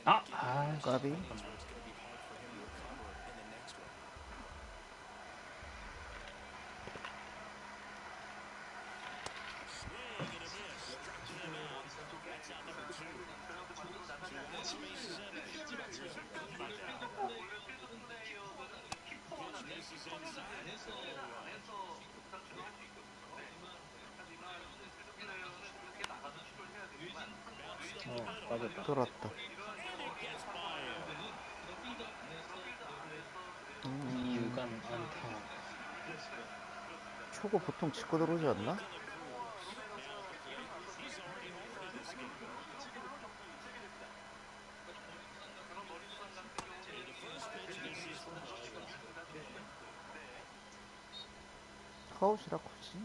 까비. 빠졌다. 돌았다. 유감 안타. 초고 보통 짚고 들어오지 않나? 카웃이라 굳이?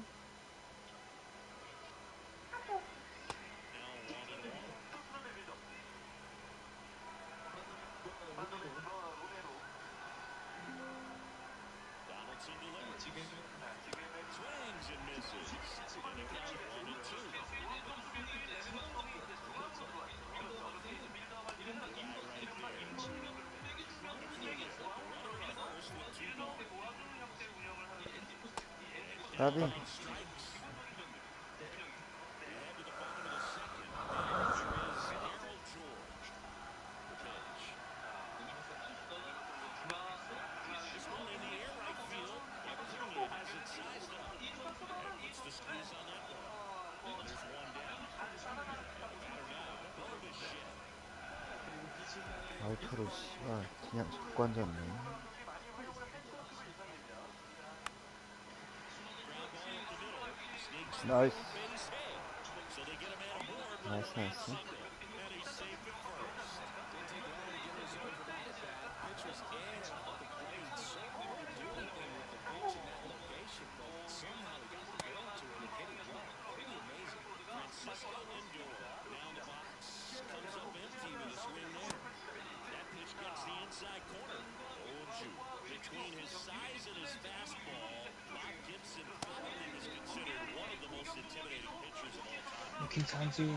까비. 아우터를 씨발 그냥 잡고 앉았네. 나이스. 나이스 나이스. 괜찮지.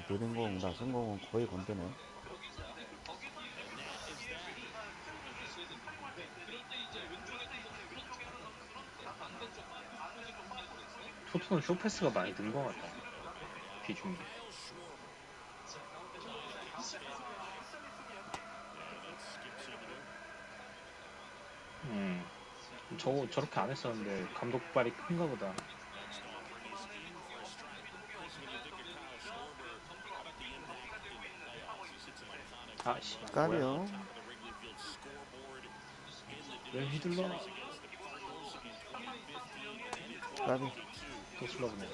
느린 공, 낮은 공은 거의 건드네. 토트는 쇼패스가 많이 는 것 같다. 비중이. 저렇게 안 했었는데 감독 발이 큰가 보다. 아씨, 까비요. 왜 휘둘러? 까비. 또 슬러브네.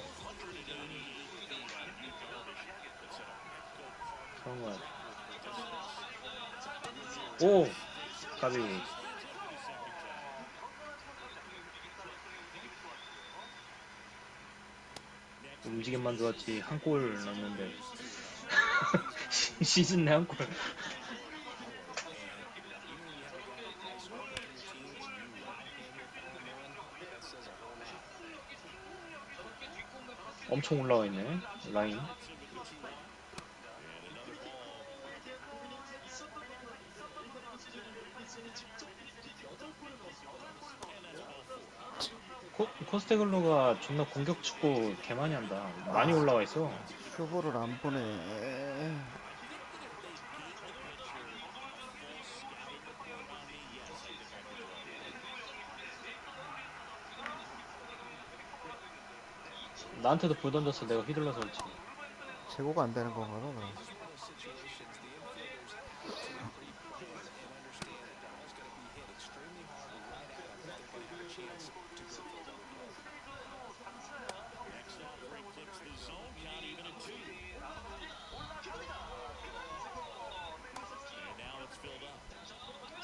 그런 거야. 오! 까비. 움직임만 좋았지 한 골 넣었는데 시즌 내 한 골. 엄청 올라와 있네 라인. 코스테글로가 존나 공격 축구 개 많이 한다. 많이 올라와 있어. 슈보를 안 보네. 나한테도 불 던졌어. 내가 휘둘러서 그렇지. 제고가 안 되는 건가 봐, 그럼.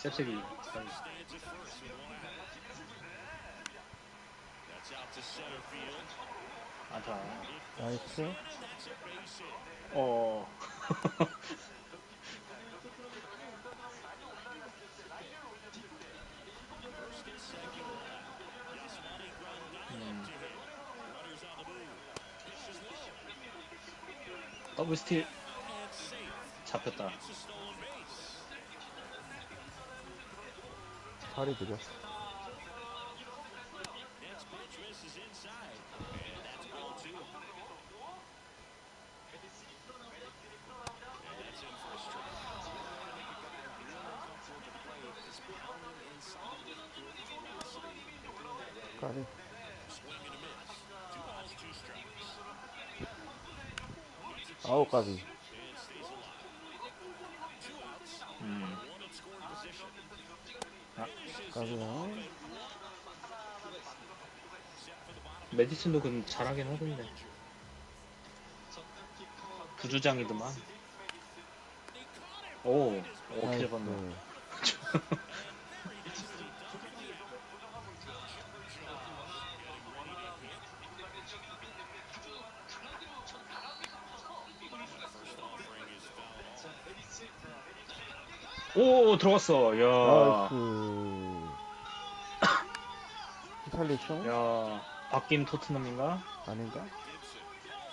셉셉이. 아자. 나이스. 어. 더블 스틸 잡혔다. 살이 느렸어. 까비. 아우 까비. 아, 까비야. 메디슨도 그 잘하긴 하던데. 부주장이더만. 오, 오케이 잡았네. 오, 들어갔어. 야. 나이스. 히살리숑? 야, 바뀐 토트넘인가? 아닌가?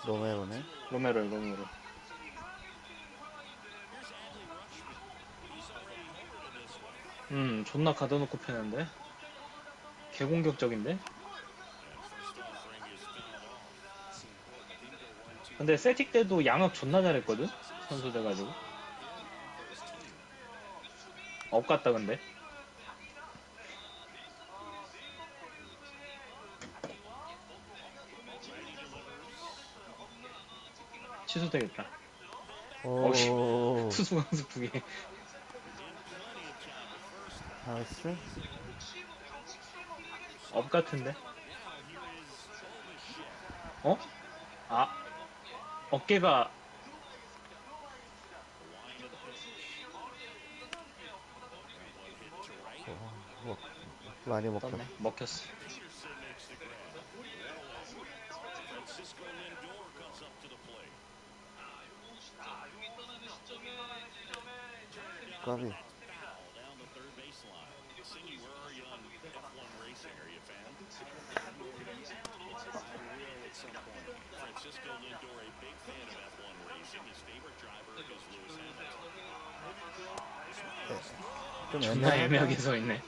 로메로네. 로메로. 존나 가둬놓고 패는데? 개공격적인데? 근데 셀틱 때도 양악 존나 잘했거든? 선수 돼가지고. 업갔다, 근데. 취소되겠다. 어우씨, 오. 투수강수 두 개. 나이스. 업 같은데? 어? 아, 어깨가, 먹, 많이 먹혔어. 떴네. 먹혔어. 까비. 좀 존나 애매하게 애매하다. 서 있네.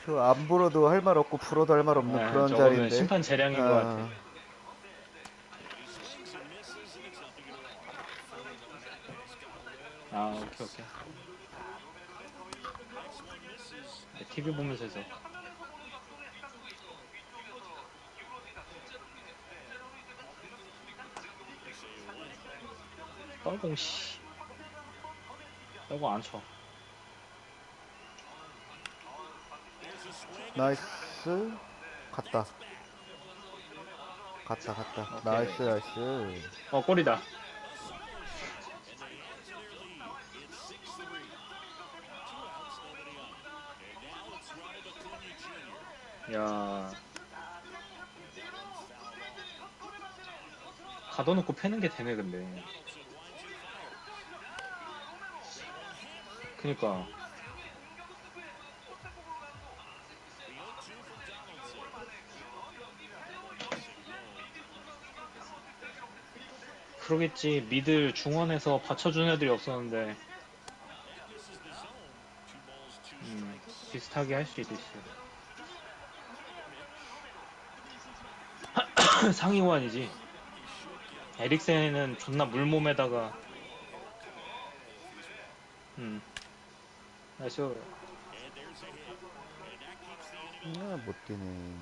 안 불어도 할 말 없고 불어도 할 말 없는 아, 그런 저거는 자리인데. 심판 재량인 것 같아. 아, 오케이. TV 보면서 해서. 떨공, 씨. 떨공 안 쳐. 나이스. 갔다. 오케이. 나이스. 골이다. 야. 가둬놓고 패는 게 되네, 근데. 그니까. 그러겠지. 미들 중원에서 받쳐준 애들이 없었는데. 비슷하게 할 수 있겠어. 상위호환이지. 에릭센은 존나 물몸에다가. 나이스. 못 뛰네.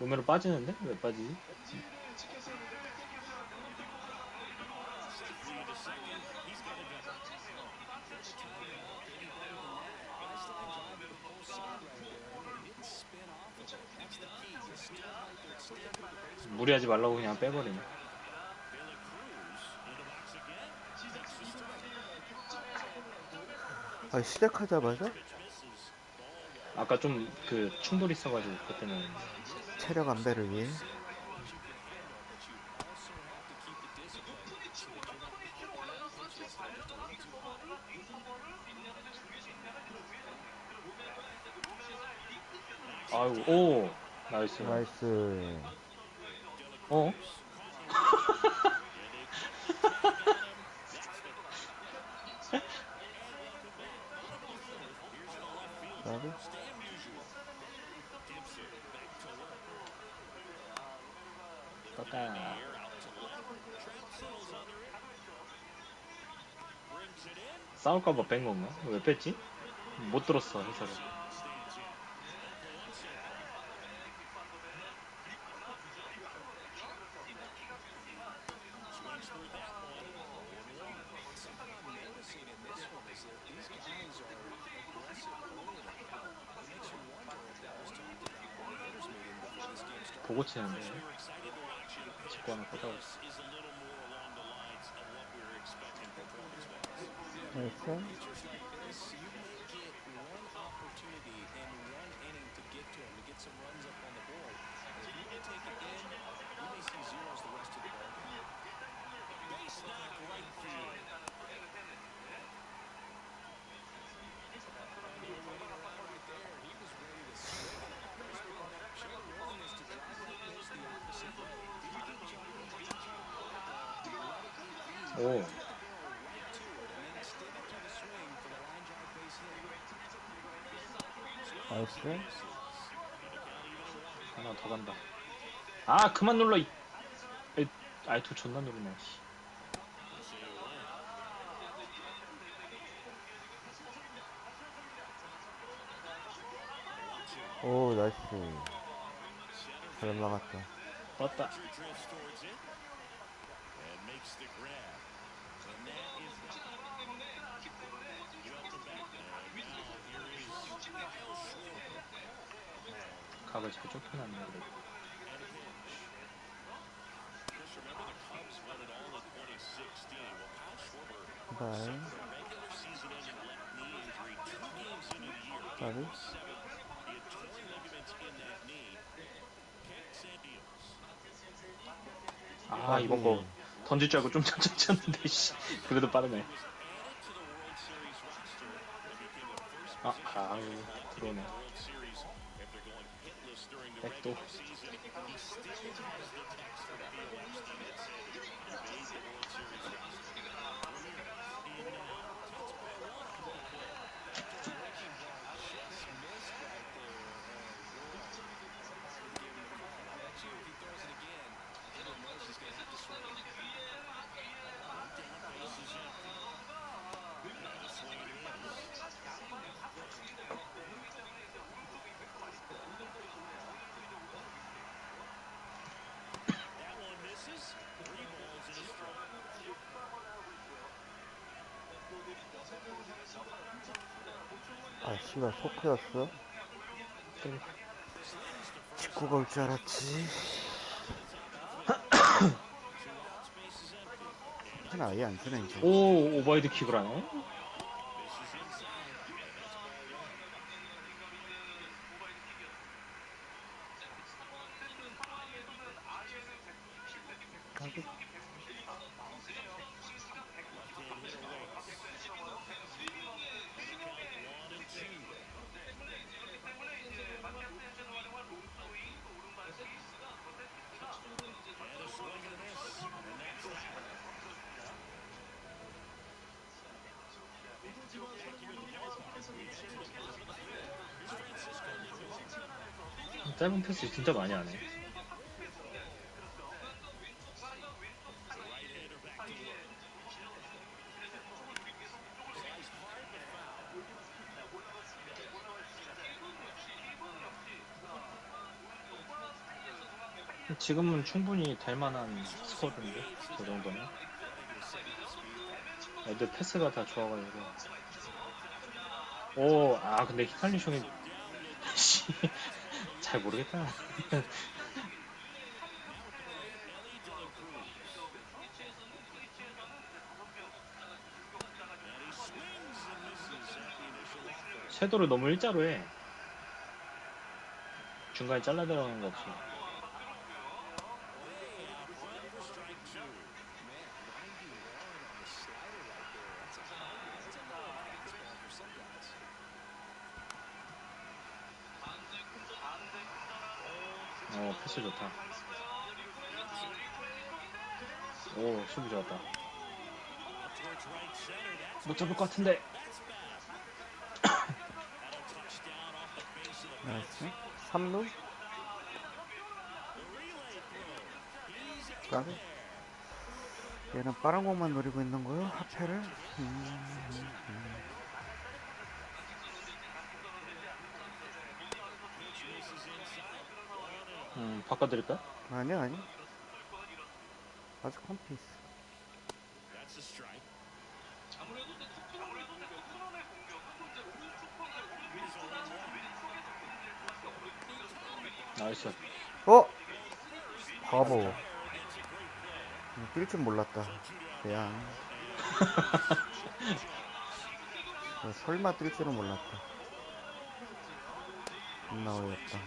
로메로 빠지는데? 왜 빠지지? 무리하지 말라고 그냥 빼버리네. 아, 시작하자마자 아까 좀 그 충돌이 있어가지고 그때는. 체력 안배를 위해. 아이고, 오, 나이스. 나이스. 어? 까비? 떴다. 싸울까봐 뺀 건가? 왜 뺐지? 못 들었어, 해설을. 보고 치는데. 직구 하나 뻗어. 나이스. 오, 나이스. 하나 더 간다. 아, 그만 눌러, 아이, 두 존나 누르네, 씨. 오, 나이스. 잘 막았다. 떴다. 각을 잘 좁혀놨네, 그래도. 바이. 까비? 아, 이번 까비. 거 던질 줄 알고 좀 천천히 쳤는데, 씨. 그래도 빠르네. 아유, 들어오네. 백도. 아, 씨발, 소크였어? 직구가 올 줄 알았지. 하나 아예 안 쓰네, 이제. 오, 오버헤드 킥을 하네? 까비? 짧은 패스 진짜 많이 하네. 지금은 충분히 될 만한 스쿼드인데, 저 정도면. 애들 패스가 다 좋아가지고. 오, 아, 근데 히칼리숑이, 씨, 잘 모르겠다. 섀도를 너무 일자로 해. 중간에 잘라 들어가는 거 없어. 패스 좋다. 오, 수비 좋았다. 못 잡을 것 같은데. 나이스. 3루? 까비? 얘는 빠른 공만 노리고 있는 거요? 하페를? 바꿔드릴까? 아니야, 아니. 아직 컴피 있어. 나이스. 어? 바보. 뛸 줄 몰랐다. 그냥. 설마 뛸 줄은 몰랐다. 겁나 어이없다.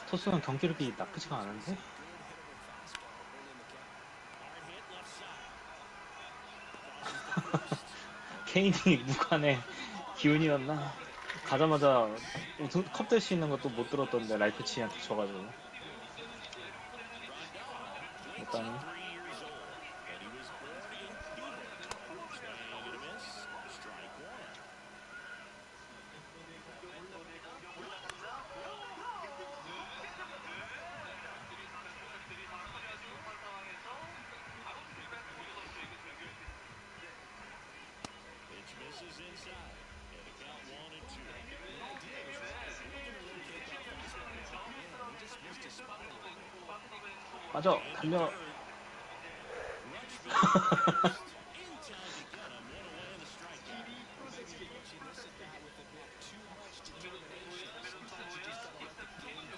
토스는 경기력이 나쁘지가 않은데? 케인이 무관의 기운이었나? 가자마자 우승 컵 될 수 있는 것도 못 들었던데 라이프치히한테 져가지고 일단 빠져 달려.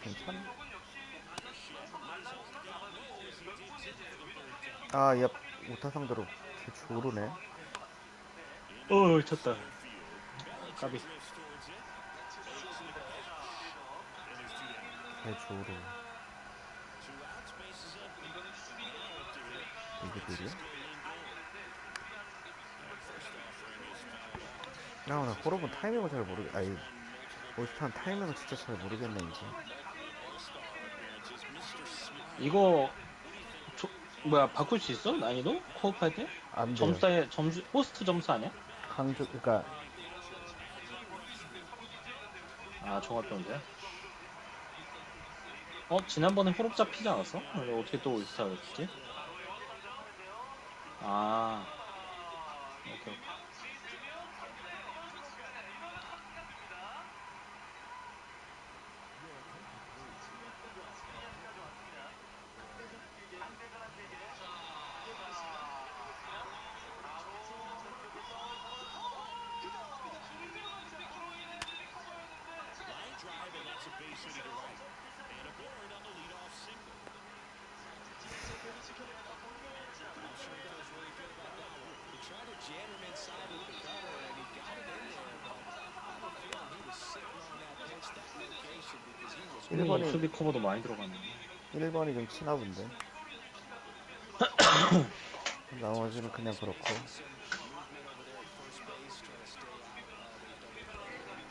괜찮아. 아, 얘 우타상대로 대충 오르네. 쳤다. 까비. 대충 오르. 이게 느려? 나 호러본 타이밍을 잘 모르겠. 아니, 올스타는 타이밍을 진짜 잘 모르겠네 이제. 이거 뭐야 바꿀 수 있어? 난이도? 코업할 때? 안 돼요. 점수에 점수 호스트 점수 아니야? 강조, 그러니까 아 종합병제. 지난번에 호럽 잡히지 않았어? 근데 어떻게 또 올스타였지? 아 오케이. 손이 1번이 수비 커버도 많이 들어가네. 1번이 좀 치나 본데. 나머지는 그냥 그렇고.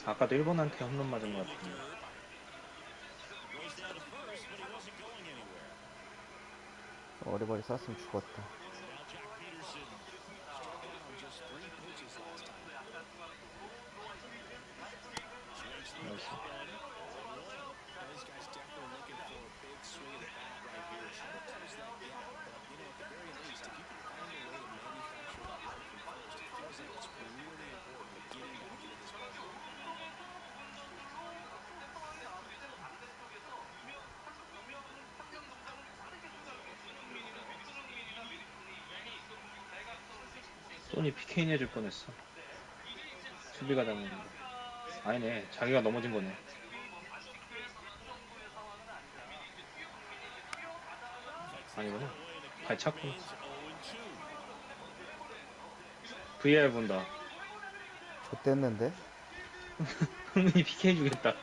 아까도 1번한테 홈런 맞은 것 같은데. 어리버리 쐈으면 죽었다. 나이스. 소니 PK 내줄 뻔했어. 수비가 당했는데. 아니네. 자기가 넘어진 거네. 아니구나. 발찼구나. VR 본다. 좆됐는데? 흥민이 PK 주겠다.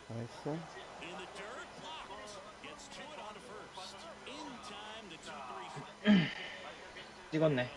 나이스. 찍었네.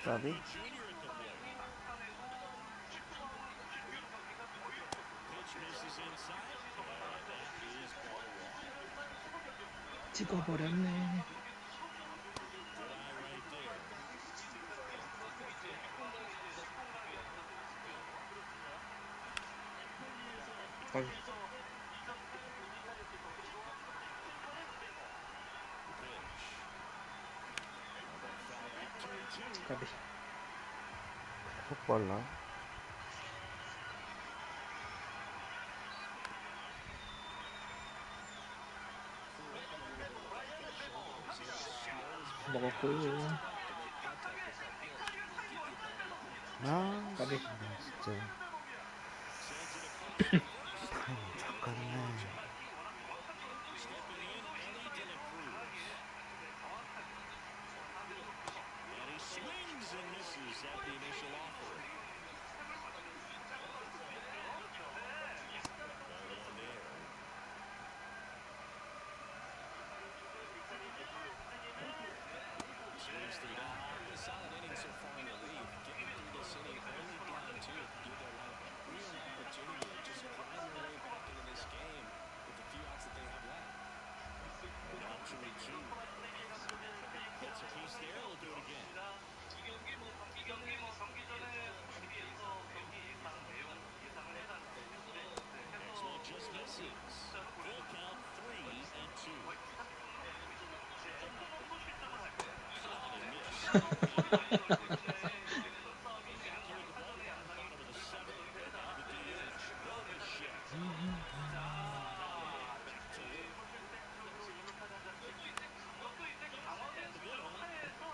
까비? 찍어버렸네. 까비. 까비. 속 발라. 먹었고. 아, 까비. 진짜. 타임 잠깐네.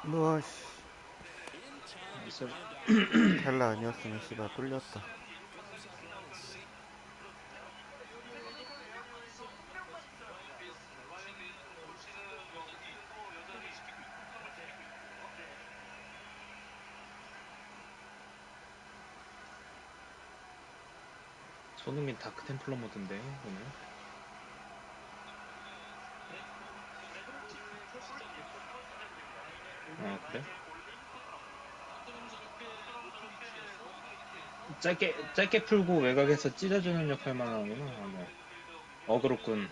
우와, 씨. 텔라 아니었으면 씨발 뚫렸다. 손흥민 다크 템플러 모드인데 오늘. 아 그래? 짧게 풀고 외곽에서 찢어주는 역할만 하는구나. 아, 뭐. 어그로꾼.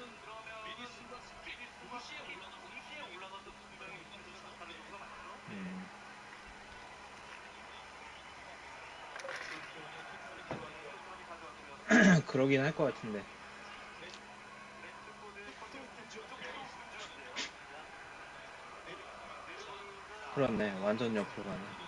그러긴 할 것 같은데. 그렇네. 완전 옆으로 가네.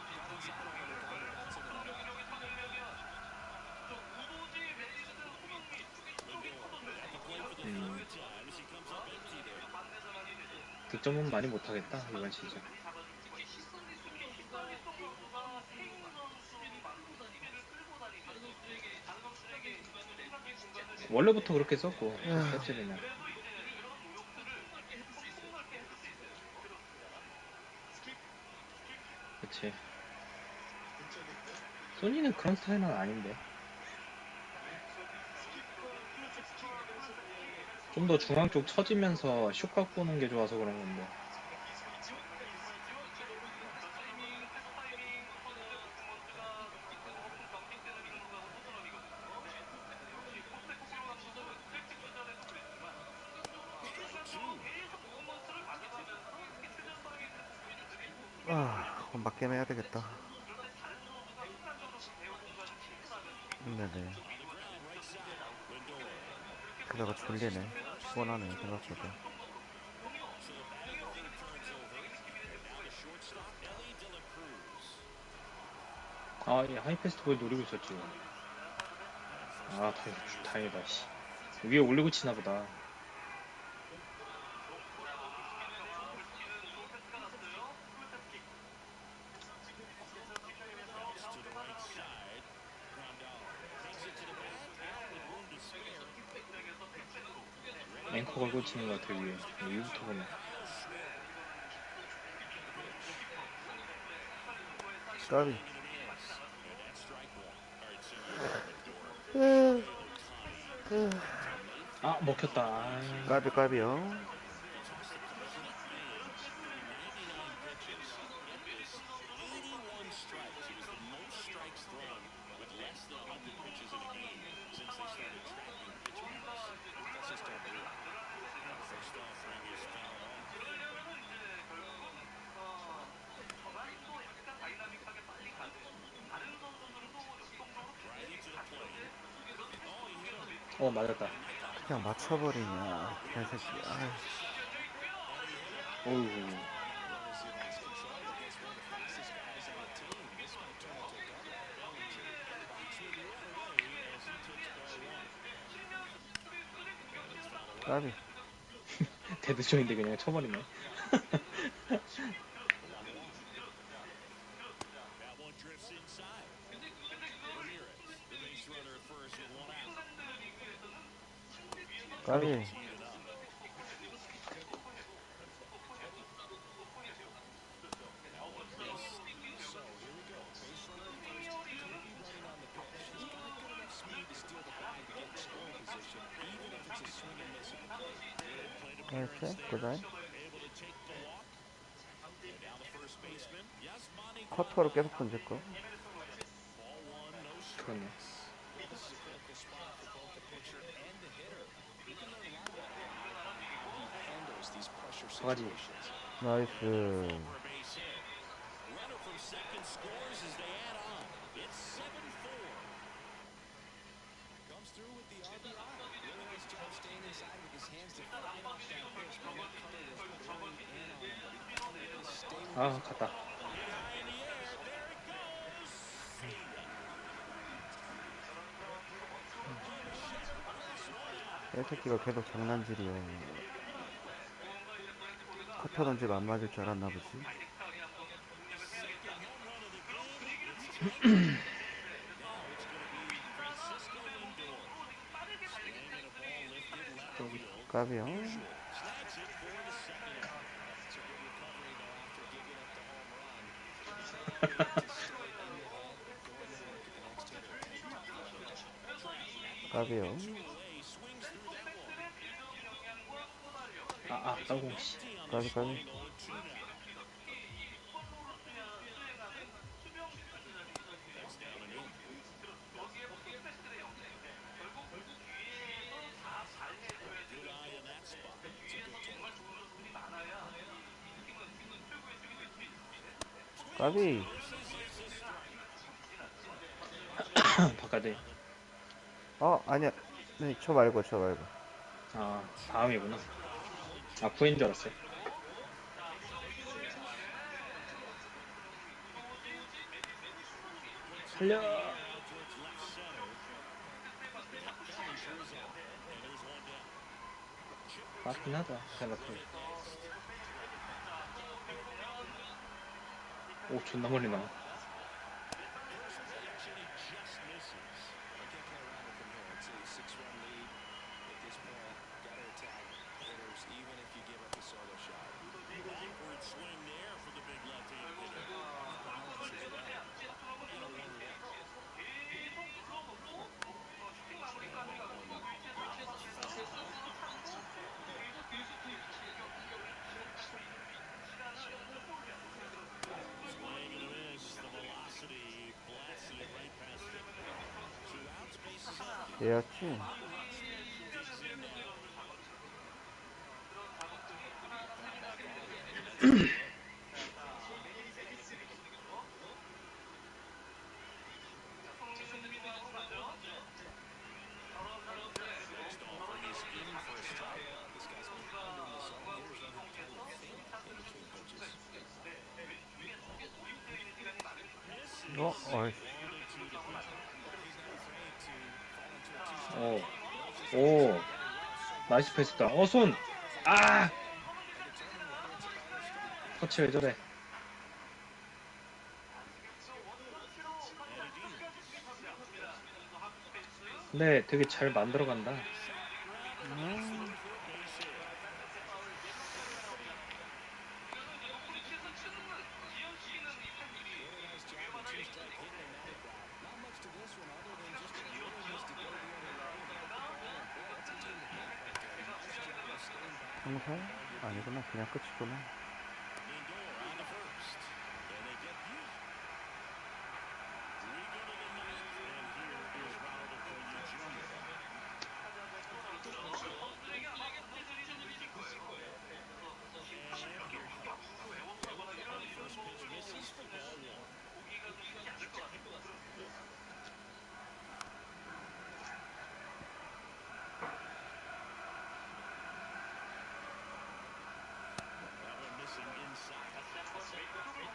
득점은 많이 못하겠다 이번 시즌. 원래부터 그렇게 썼고 스텝7는 그치. 소니는 그런 스타일은 아닌데 좀 더 중앙 쪽 처지면서 슛 갖고 오는 게 좋아서 그런 건데. 그럼 맞게임 해야 되겠다. 네네. 그러다가 졸리네. 피곤하네, 생각보다. 아, 이 하이패스트 볼 노리고 있었지. 아, 다행이다, 씨. 위에 올리고 치나 보다. 앵커 걸고 치는 것 같아, 위에. 위부터 보면. 까비. 아, 먹혔다. 아, 까비, 까비요. 맞았다. 그냥 맞춰버리냐, 개새끼. 아이씨. 어이구. 까비. 데드존인데 그냥 쳐버리네. 까비. 까비. 나이스. 굿라인. 커터로 계속 던질 거. 그렇네. 바가지. 나이스. 아, 갔다. 이 새끼가 계속 장난질이야. 커터 던지고 안 맞을 줄 알았나 보지. 저기. 까비요. 까비요. 따고, 씨. 까비, 까비. 까비. 바깥에. 아니야. 네, 저 말고, 저 말고. 아, 다음이구나. 아, 구인 줄 알았어요. 살려! 맞긴 하다, 생각해. 오, 존나 멀리 나와. 얘였지? 어이씨. 오, 나이스 패스다. 손! 아! 터치 왜 저래? 네, 되게 잘 만들어간다. 평소? 아니구나. 그냥 끝이구나.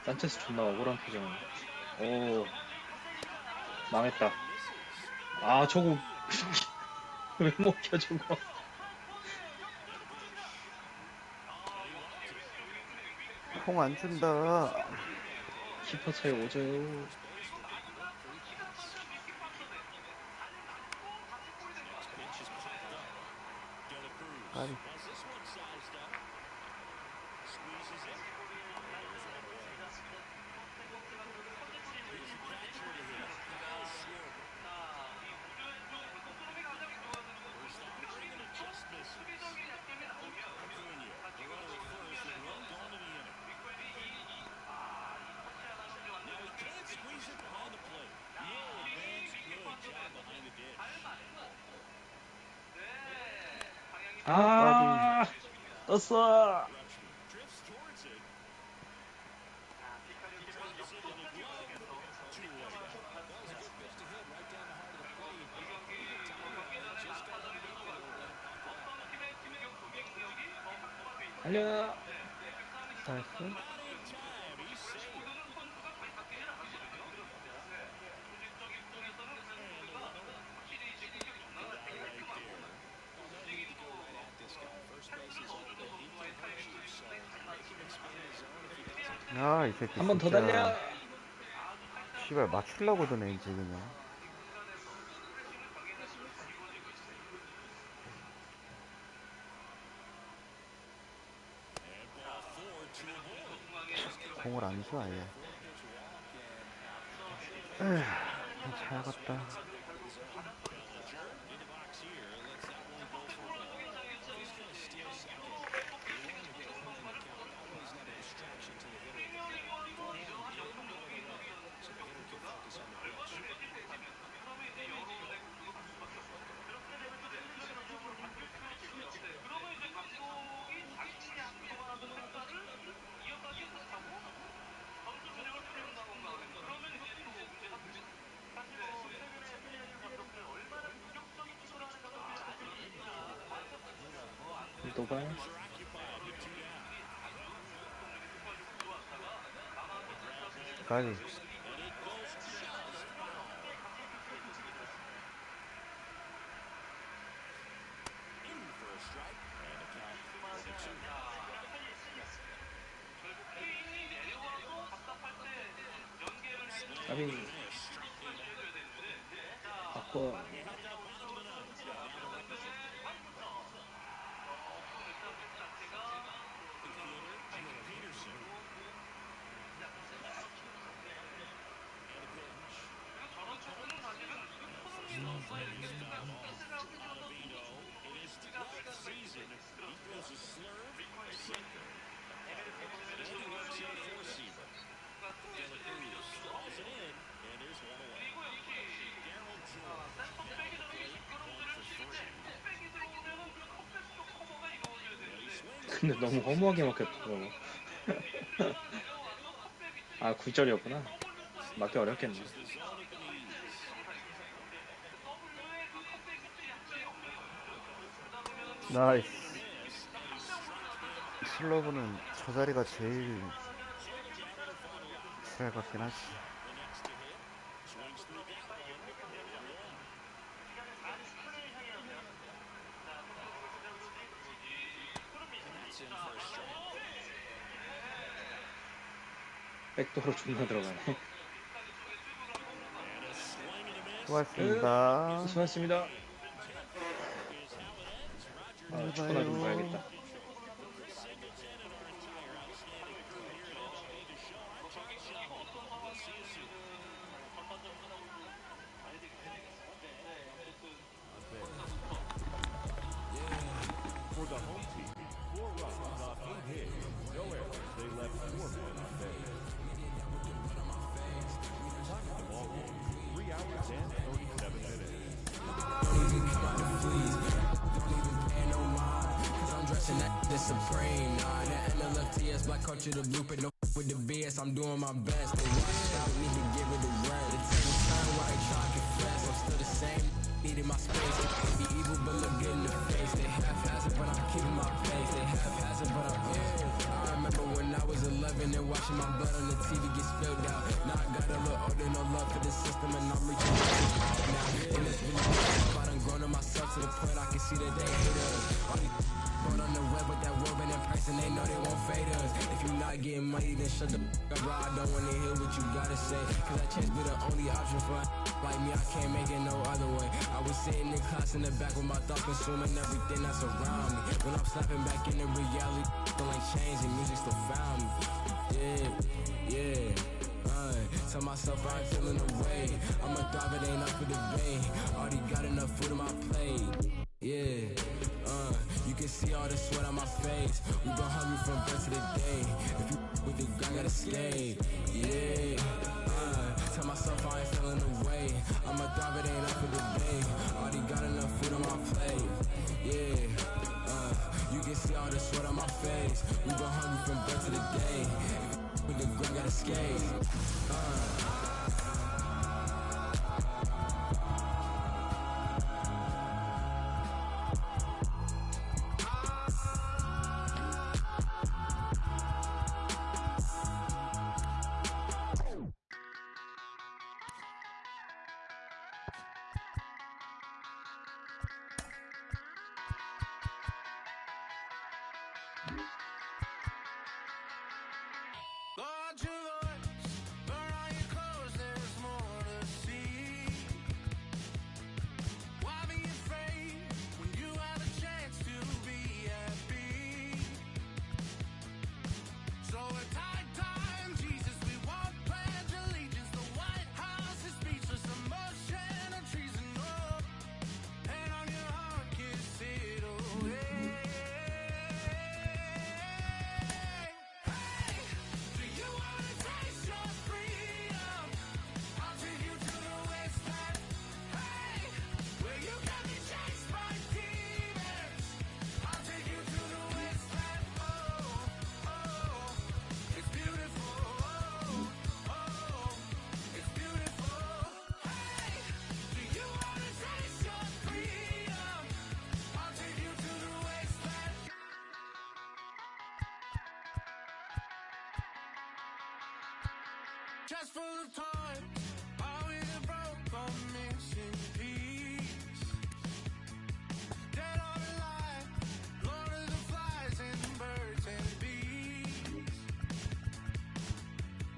산체스 존나 억울한 표정. 오, 망했다. 아, 저거 왜 먹혀 저거? 공 안 준다. 키퍼 차이 오져요. 까비. 까비. 아, 떴어. 달려. 나이스. 아, 이 새끼 한 번 더 진짜. 달려. 씨발, 맞추려고 드네, 이제 그냥. 공을 안 줘, 아예. 에휴, 잘 갔다. 노발. 까비. 까비. 바꿔. 근데 너무 허무하게 먹혔더라고. 아, 굴절이었구나. 맞기 어렵겠네. 나이스. 슬러브는 저 자리가 제일 잘 같긴 하지. 백도로 존나 들어가네. 수고하셨습니다. 수고하셨습니다. 아, 잘 축구나 좀 봐요. 봐야겠다. For the home team, 4 runs off 8 hits, no errors. They left 4 men on base. Time of the ball game, 3 hours and 37 minutes. Dressing that the supreme. Nah, that NLFTS black culture, the blueprint, no with the BS. I'm doing my best. They watch out, need to give it a rest. The table turn right, try to confess. I'm still the same. Needing my space. Be evil, but look good in the face. They half-hazard, but I'm keeping my pace. They half-hazard, but I'm I remember when I was 11 and watching my blood on the TV get spilled out. Now I got a little older, no love for the system, and I'm reaching now. And it's really tough. I done grown to myself to the point I can see that they hate us. All these on the web with that word in person, they know they won't fade us. If you not getting money, then shut the up, bro. I don't wanna hear what you gotta say. Cause that chance be the only option for like me, I can't make it no other way. I was sitting in class in the back with my thoughts consuming everything that's around me. When I'm snapping back into reality, feel like change and music still found me. Yeah. Tell myself I ain't feeling away. I'ma thrive, it ain't up for debate. Already got enough food on my plate. Yeah, you can see all the sweat on my face. We been hungry from birth to the day. If you with the guy, gotta skate. Yeah, tell myself I ain't feeling away. I'ma thrive, it ain't up for debate. Already got enough food on my plate. Yeah, you can see all the sweat on my face. We been hungry from birth to the day. If you with the guy, gotta skate. Lord, your voice, around your clothes, there's more to see. Why be afraid when you have a chance to be happy? So at time, Jesus, we won't pledge allegiance. The White House is speechless, emotion and treason. Oh, and on your heart, kiss it away. Just full of toys, always a broke or missing piece. Dead or alive, Lord of the flies and birds and bees.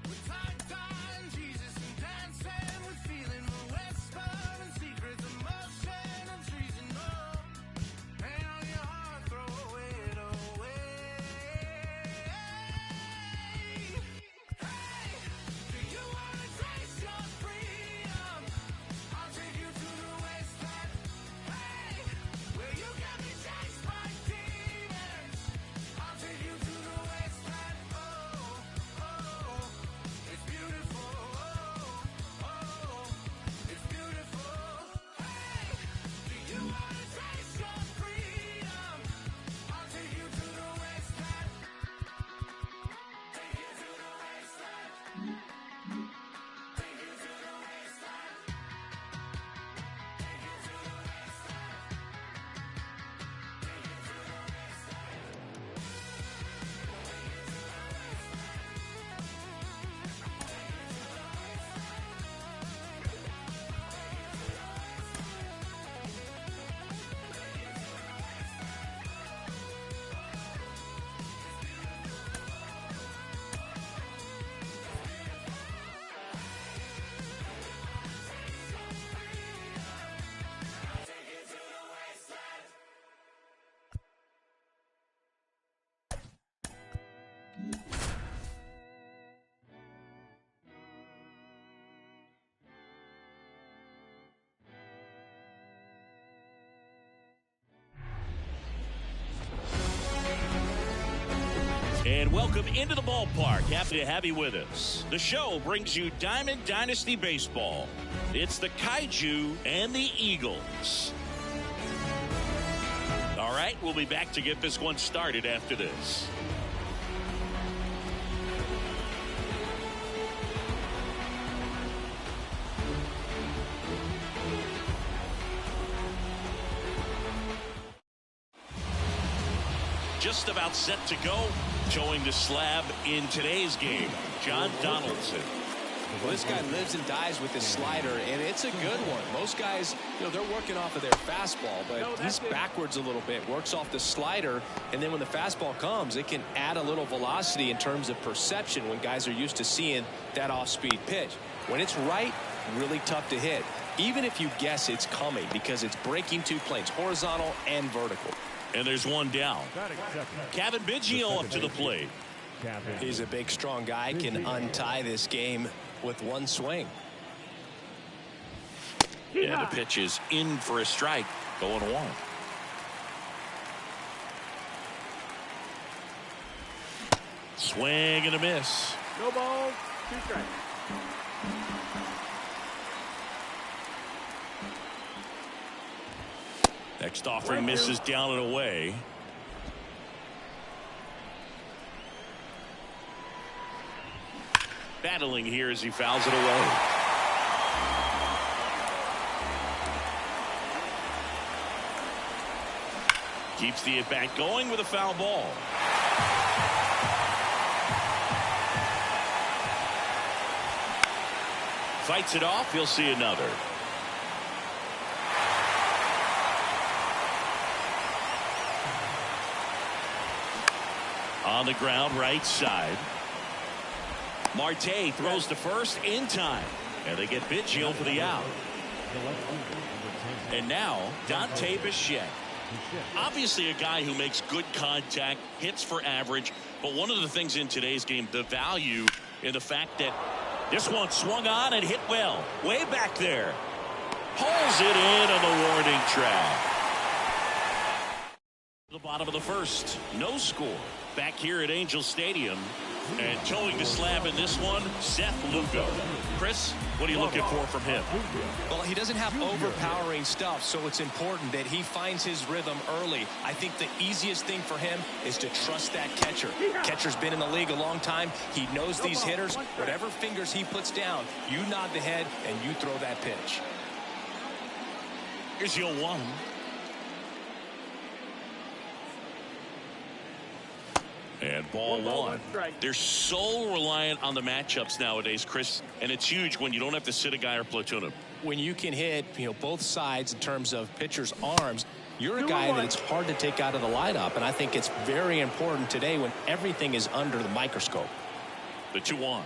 With time, Jesus and dancing, with feeling the whisper and secrets, emotion and treason. Oh, pain on your heart, throw it away. Hey, do you wanna taste your And welcome into the ballpark. Happy to have you with us. The show brings you Diamond Dynasty Baseball. It's the Kaiju and the Eagles. All right, we'll be back to get this one started after this. Just about set to go. Showing the slab in today's game, John Donaldson. Well, this guy lives and dies with his slider, and it's a good one. Most guys, they're working off of their fastball, but he's backwards a little bit, works off the slider, and then when the fastball comes, it can add a little velocity in terms of perception when guys are used to seeing that off-speed pitch. When it's right, really tough to hit, even if you guess it's coming, because it's breaking two planes, horizontal and vertical. And there's one down. Kevin Biggio up to the plate. He's a big, strong guy, can untie this game with one swing. And the pitch is in for a strike, going one. Swing and a miss. No balls, 2 strikes. Next offering misses down and away. Battling here as he fouls it away. Keeps the at-bat going with a foul ball. Fights it off. He'll see another. On the ground, right side. Marte throws to first in time. And they get Biggio for the out. And now, Dante Bichette. Obviously a guy who makes good contact, hits for average. But one of the things in today's game, the value in the fact that this one swung on and hit well. Way back there. Pulls it in on the warning track. The bottom of the first. No score. Back here at Angel Stadium. And towing the slab in this one, Seth Lugo. Chris, what are you looking for from him? Well, he doesn't have overpowering stuff, so it's important that he finds his rhythm early. I think the easiest thing for him is to trust that catcher. Catcher's been in the league a long time. He knows these hitters. Whatever fingers he puts down, you nod the head and you throw that pitch. Here's your one. And ball one. They're so reliant on the matchups nowadays, Chris, and it's huge when you don't have to sit a guy or platoon him. When you can hit, both sides in terms of pitchers' arms, you're a guy that it's hard to take out of the lineup, and I think it's very important today when everything is under the microscope. The 2-1.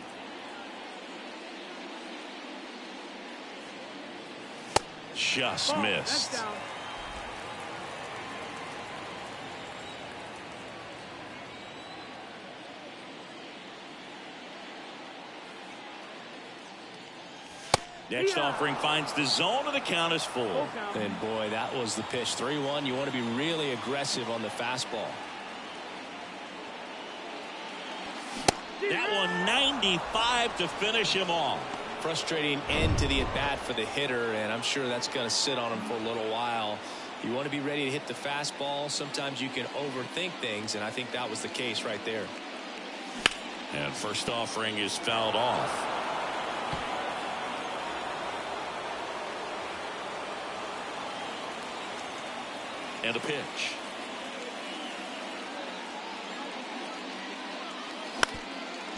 Just missed. Next offering finds the zone, and the count is full. And boy, that was the pitch. 3-1. You want to be really aggressive on the fastball. That one 95 to finish him off. Frustrating end to the at-bat for the hitter, and I'm sure that's going to sit on him for a little while. You want to be ready to hit the fastball. Sometimes you can overthink things, and I think that was the case right there. And first offering is fouled off. And a pitch.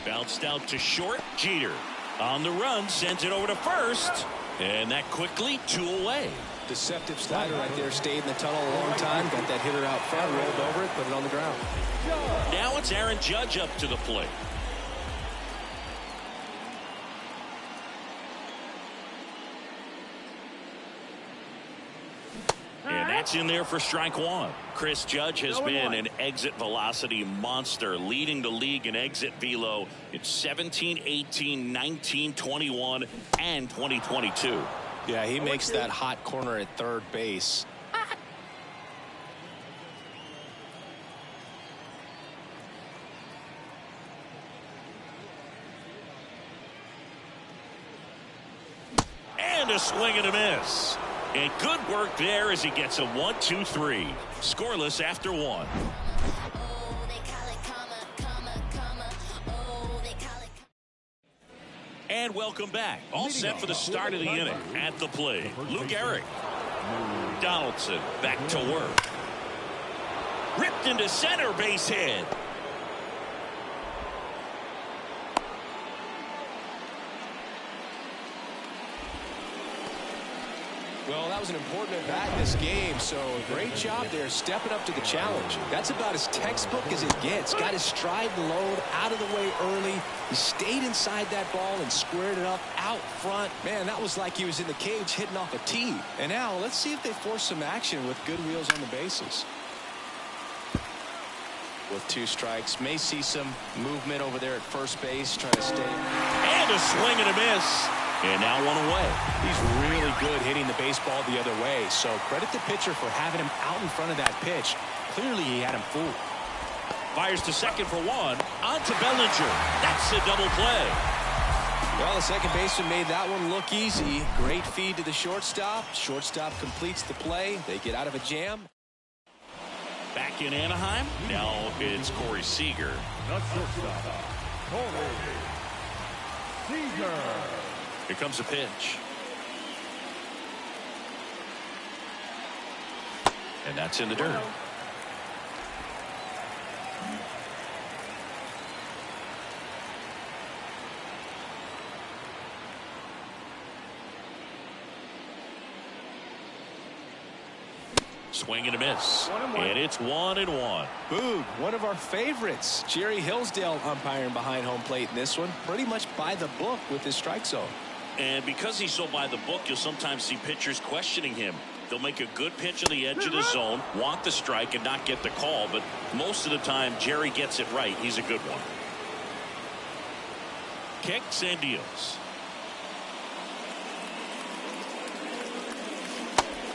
Bounced out to short. Jeter on the run, sends it over to first, and that quickly 2 away. Deceptive slider right there. Stayed in the tunnel a long time. Got that hitter out front, rolled over it, put it on the ground. Now it's Aaron Judge up to the plate. And that's in there for strike one. Chris Judge has been an exit velocity monster, leading the league in exit velo in 17, 18, 19, 21, and 2022. Yeah, he makes that hot corner at third base. And a swing and a miss. And good work there as he gets a 1-2-3. Scoreless after one. And welcome back. All set for the start of the inning. At the plate, Luke Eric. Donaldson back to work. Ripped into center, base hit. Well, that was an important at bat in this game, so great job there stepping up to the challenge. That's about as textbook as it gets. Got his stride and load out of the way early. He stayed inside that ball and squared it up out front. Man, that was like he was in the cage hitting off a tee. And now let's see if they force some action with good wheels on the bases. With 2 strikes, may see some movement over there at first base, trying to stay. And a swing and a miss. And now one away. He's really good hitting the baseball the other way, so credit the pitcher for having him out in front of that pitch. Clearly he had him fooled. Fires to second for one. On to Bellinger. That's a double play. Well, the second baseman made that one look easy. Great feed to the shortstop. Shortstop completes the play. They get out of a jam. Back in Anaheim. Now it's Corey Seager. The shortstop, Corey Seager. Here comes a pitch. And that's in the dirt. Swing and a miss. And it's 1-1. Boog, one of our favorites. Jerry Hillsdale umpiring behind home plate in this one. Pretty much by the book with his strike zone. And because he's so by the book, you'll sometimes see pitchers questioning him. They'll make a good pitch on the edge of the zone, want the strike, and not get the call. But most of the time, Jerry gets it right. He's a good one. Kicks and deals.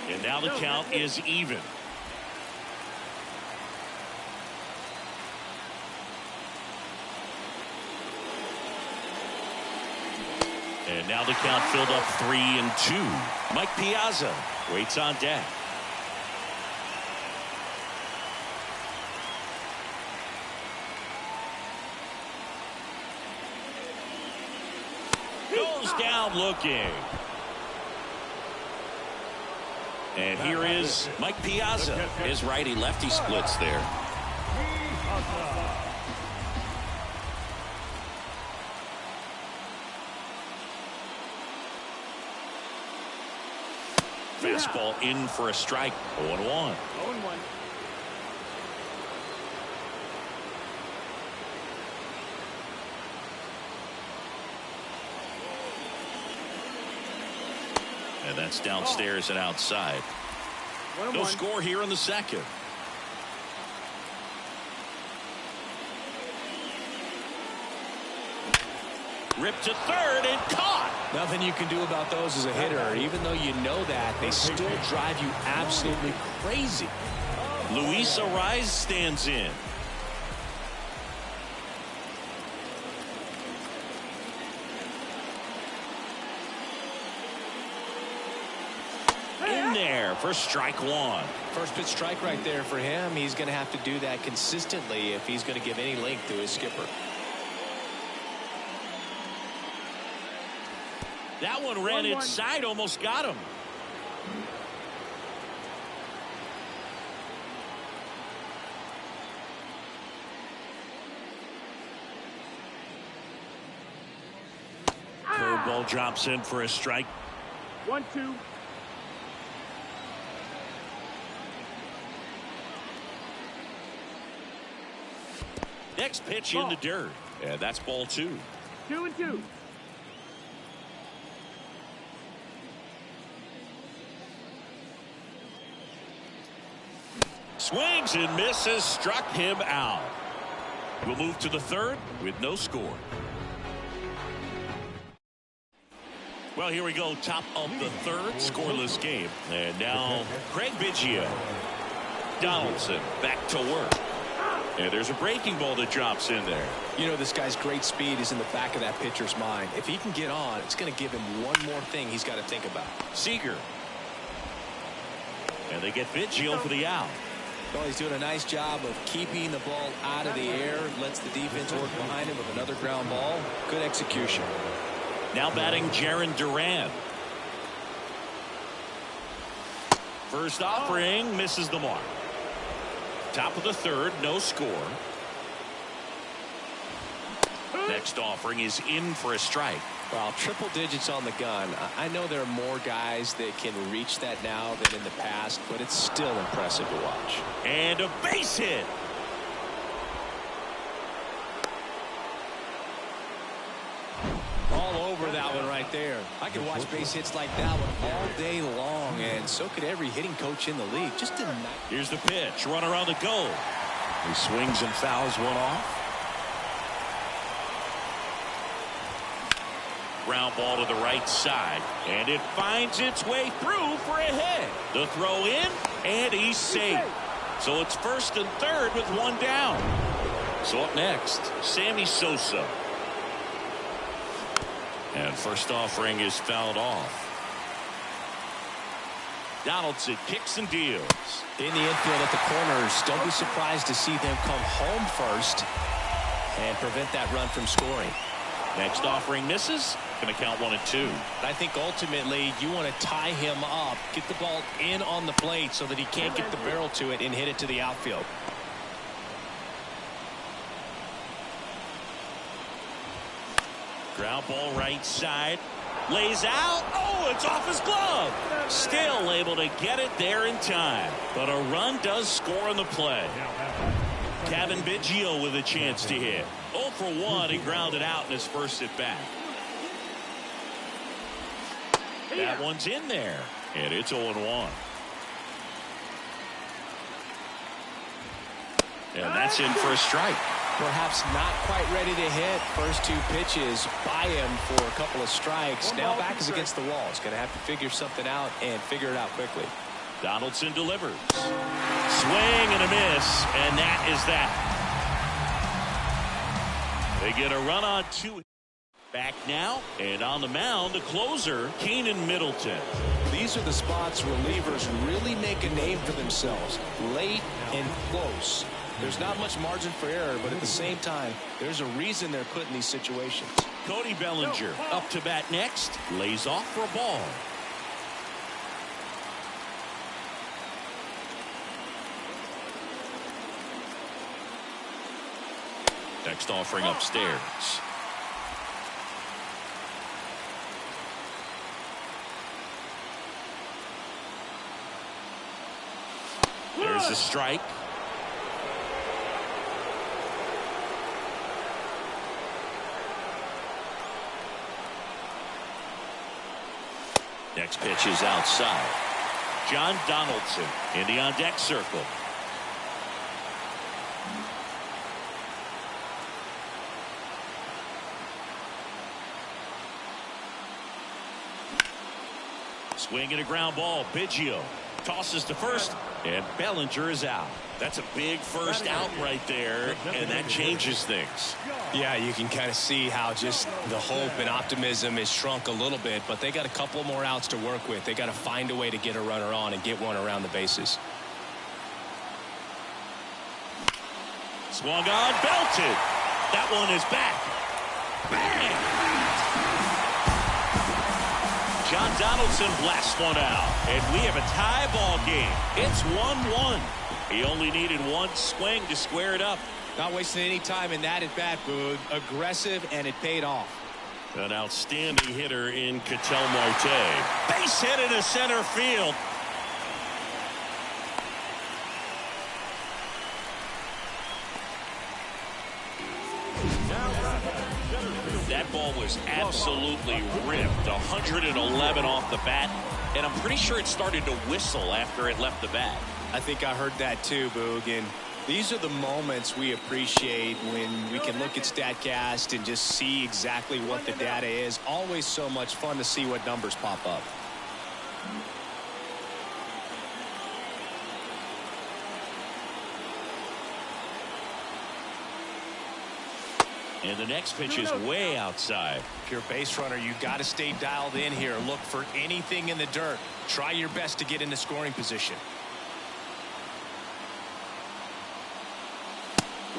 And now the count is even. And now the count filled up 3-2. Mike Piazza waits on deck. Goes down looking. And here is Mike Piazza. His righty-lefty splits there. Fastball in for a strike. 0-1. And that's downstairs and outside. No score here in the second. Ripped to third and caught. Nothing you can do about those as a hitter. Even though you know that, they still drive you absolutely crazy. Luis Ariz stands in. In there for strike one. First pitch strike right there for him. He's going to have to do that consistently if he's going to give any length to his skipper. That one ran inside, almost got him. Curveball drops in for a strike. 1-2. Next pitch in the dirt. And that's ball 2. 2-2. Swings and misses, struck him out. We'll move to the third with no score. Well, here we go, top of the third, scoreless game. And now Craig Biggio. Donaldson back to work. And there's a breaking ball that drops in there. You know, this guy's great speed is in the back of that pitcher's mind. If he can get on, it's going to give him one more thing he's got to think about. Seager. And they get Biggio for the out. Well, he's doing a nice job of keeping the ball out of the air. Lets the defense work behind him with another ground ball. Good execution. Now batting Jarren Duran. First offering misses the mark. Top of the third, no score. Next offering is in for a strike. Well, triple digits on the gun. I know there are more guys that can reach that now than in the past, but it's still impressive to watch. And a base hit. All over that one right there. I could watch base hits like that one all day long, and so could every hitting coach in the league. Just didn't. Here's the pitch. Runner on the go. He swings and fouls one off. Ground ball to the right side, and it finds its way through for a hit. The throw in, and he's safe. So it's first and third with one down. So up next, Sammy Sosa. And first offering is fouled off. Donaldson kicks and deals. In the infield at the corners, don't be surprised to see them come home first and prevent that run from scoring. Next offering misses. Going to count 1-2. I think ultimately you want to tie him up, get the ball in on the plate so that he can't get the barrel to it and hit it to the outfield. Ground ball right side. Lays out. Oh, it's off his glove. Still able to get it there in time. But a run does score on the play. Kevin Biggio with a chance to hit. 0 for 1. He grounded out in his first at bat. That one's in there. And it's 0-1. And that's in for a strike. Perhaps not quite ready to hit. First two pitches by him for a couple of strikes. Now back is against the wall. He's going to have to figure something out and figure it out quickly. Donaldson delivers. Swing and a miss. And that is that. They get a run on two. Back now, and on the mound, the closer, Keenan Middleton. These are the spots relievers really make a name for themselves. Late and close. There's not much margin for error, but at the same time, there's a reason they're put in these situations. Cody Bellinger up to bat next. Lays off for a ball. Next offering upstairs. There's a strike. Next pitch is outside. John Donaldson in the on-deck circle. Swing and a ground ball. Biggio tosses to first, and Bellinger is out. That's a big first out right there, and that changes things. Yeah, you can kind of see how just the hope and optimism is shrunk a little bit, but they got a couple more outs to work with. They got to find a way to get a runner on and get one around the bases. Swung on, belted. That one is back. Bang! John Donaldson blasts one out, and we have a tie ball game. It's 1-1. He only needed one swing to square it up. Not wasting any time in that at bat, Boog. Aggressive, and it paid off. An outstanding hitter in Ketel Marte. Base hit into center field. That ball was absolutely ripped. 111 off the bat, and I'm pretty sure it started to whistle after it left the bat. I think I heard that too, Boog. And these are the moments we appreciate when we can look at StatCast and just see exactly what the data is. Always so much fun to see what numbers pop up. And the next pitch is way outside. If you're a base runner, you got to stay dialed in here. Look for anything in the dirt. Try your best to get into scoring position.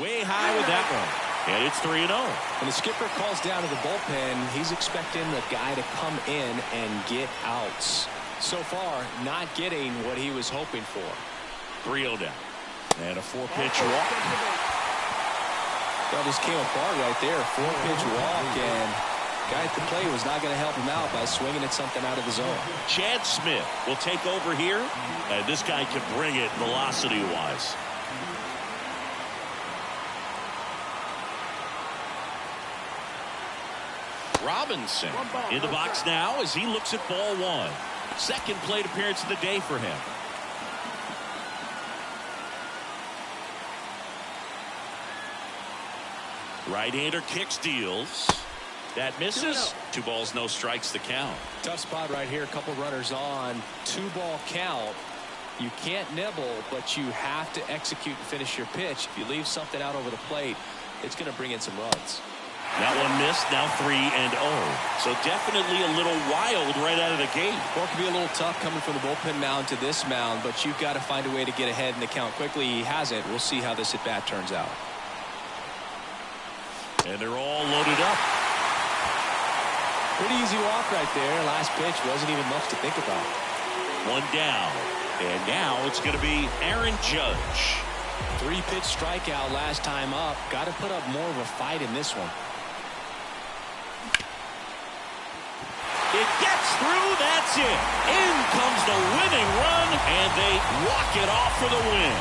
Way high with that one. And it's 3-0. When the skipper calls down to the bullpen, he's expecting the guy to come in and get outs. So far, not getting what he was hoping for. 3-0 down. And a 4-pitch walk. That just came apart right there. 4-pitch walk, and guy at the plate was not going to help him out by swinging at something out of the zone. Chad Smith will take over here. And this guy can bring it velocity-wise. Robinson in the box now as he looks at ball one. Second plate appearance of the day for him. Right-hander kicks, deals. That misses. 2 balls, no strikes, the count. Tough spot right here. A couple runners on. 2-ball count. You can't nibble, but you have to execute and finish your pitch. If you leave something out over the plate, it's going to bring in some runs. That one missed. Now 3-0. So definitely a little wild right out of the gate. Well, it can be a little tough coming from the bullpen mound to this mound, but you've got to find a way to get ahead in the count quickly. He hasn't. We'll see how this at-bat turns out. And they're all loaded up. Pretty easy walk right there. Last pitch wasn't even much to think about. 1 down. And now it's going to be Aaron Judge. 3-pitch strikeout last time up. Got to put up more of a fight in this one. It gets through. That's it. In comes the winning run, and they walk it off for the win.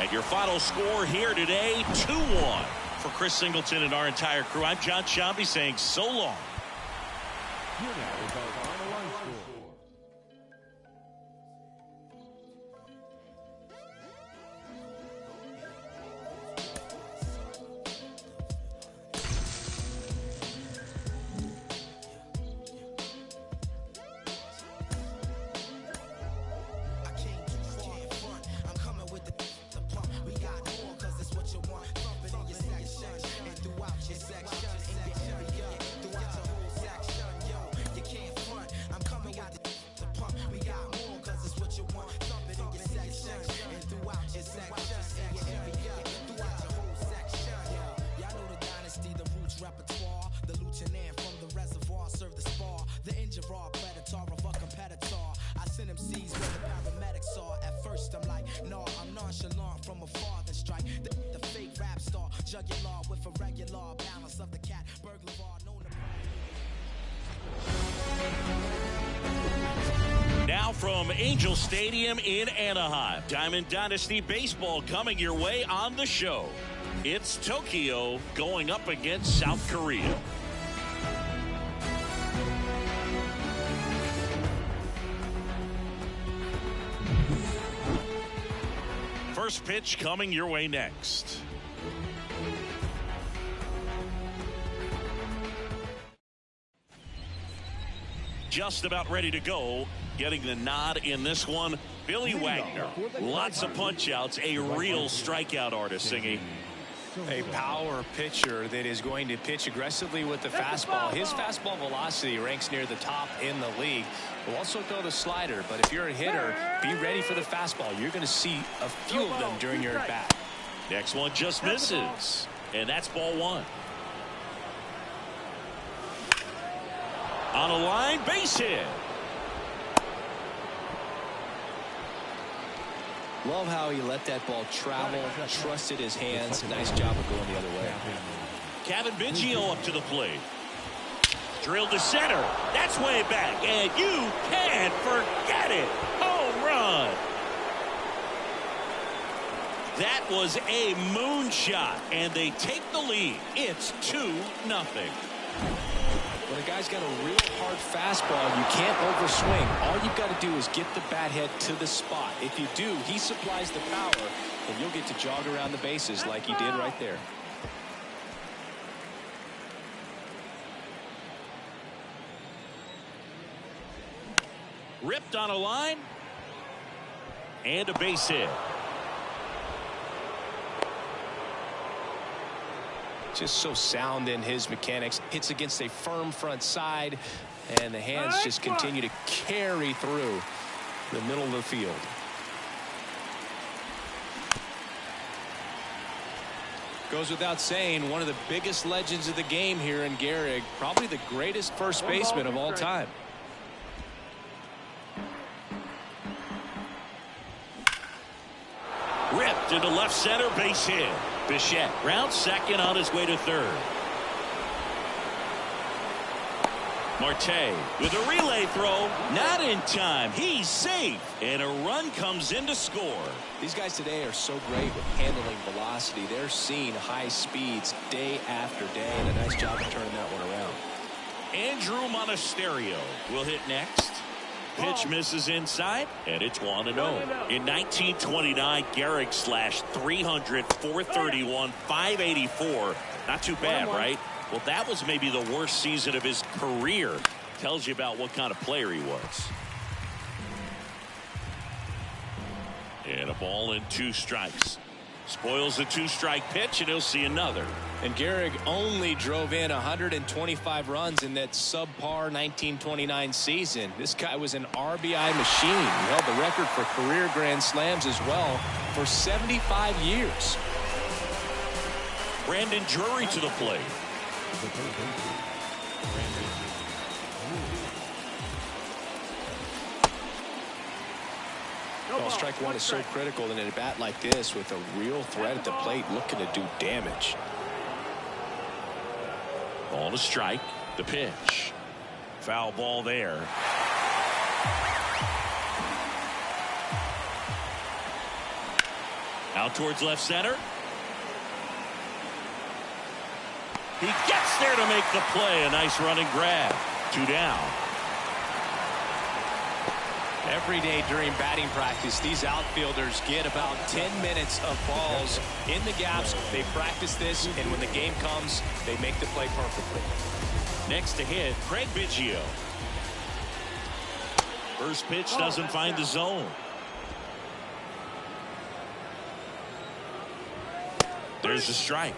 And your final score here today, 2-1. For Chris Singleton and our entire crew, I'm John Shambi saying so long. Here now is our final line score. Now from Angel Stadium in Anaheim, Diamond Dynasty Baseball coming your way on the show. It's Tokyo going up against South Korea. First pitch coming your way next. Just about ready to go. Getting the nod in this one, Billy Wagner. Lots of punch outs, a real strikeout artist, Singy. A power pitcher that is going to pitch aggressively with the fastball. His fastball velocity ranks near the top in the league. Will also throw the slider, but if you're a hitter, be ready for the fastball. You're going to see a few of them during your at bat. Next one just misses, and that's ball one. On a line, base hit. Love how he let that ball travel, trusted his hands. Nice job of going the other way. Kevin Biggio up to the plate. Drilled to center. That's way back, and you can't forget it. Home run. That was a moonshot, and they take the lead. It's 2-0. When a guy's got a real hard fastball, you can't overswing. All you've got to do is get the bat head to the spot. If you do, he supplies the power, and you'll get to jog around the bases like he did right there. Ripped on a line, and a base hit. Just so sound in his mechanics. Hits against a firm front side, and the hands just continue to carry through the middle of the field. Goes without saying, one of the biggest legends of the game here in Gehrig, probably the greatest first baseman of all time. Ripped into left center, base hit. Bichette rounds second on his way to third. Marte with a relay throw, not in time. He's safe, and a run comes in to score. These guys today are so great with handling velocity. They're seeing high speeds day after day, and a nice job of turning that one around. Andrew Monasterio will hit next. Pitch misses inside, and it's 1-0. In 1929, Gehrig slashed 300, 431, 584. Not too bad, right? Well, that was maybe the worst season of his career. Tells you about what kind of player he was. And a ball and 2 strikes. Spoils the 2-strike pitch, and he'll see another. And Gehrig only drove in 125 runs in that subpar 1929 season. This guy was an RBI machine. He held the record for career grand slams as well for 75 years. Brandon Drury to the plate. Well, strike one is so critical in a bat like this with a real threat at the plate looking to do damage. Ball to strike. The pitch. Foul ball there. Out towards left center. He gets there to make the play. A nice running grab. 2 down. Every day during batting practice, these outfielders get about 10 minutes of balls in the gaps. They practice this, and when the game comes, they make the play perfectly. Next to hit, Craig Biggio. First pitch doesn't find the zone. There's a strike.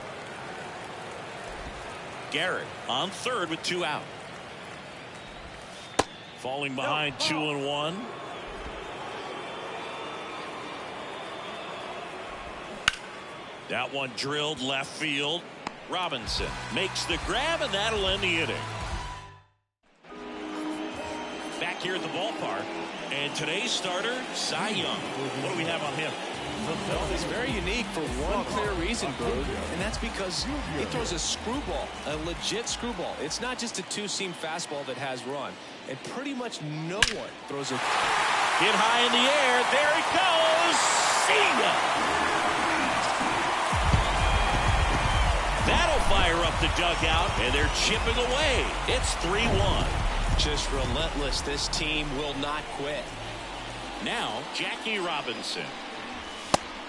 Gehrig on third with 2 out. Falling behind 2-1. That one drilled left field. Robinson makes the grab, and that'll end the inning. Back here at the ballpark, and today's starter, Cy Young. What do we have on him? Well, he's very unique for one clear reason, Berg, and that's because he throws a screwball, a legit screwball. It's not just a 2-seam fastball that has run, and pretty much no one throws a hit high in the air. There it goes. See ya. That'll fire up the dugout, and they're chipping away. It's 3-1. Just relentless. This team will not quit. Now, Jackie Robinson.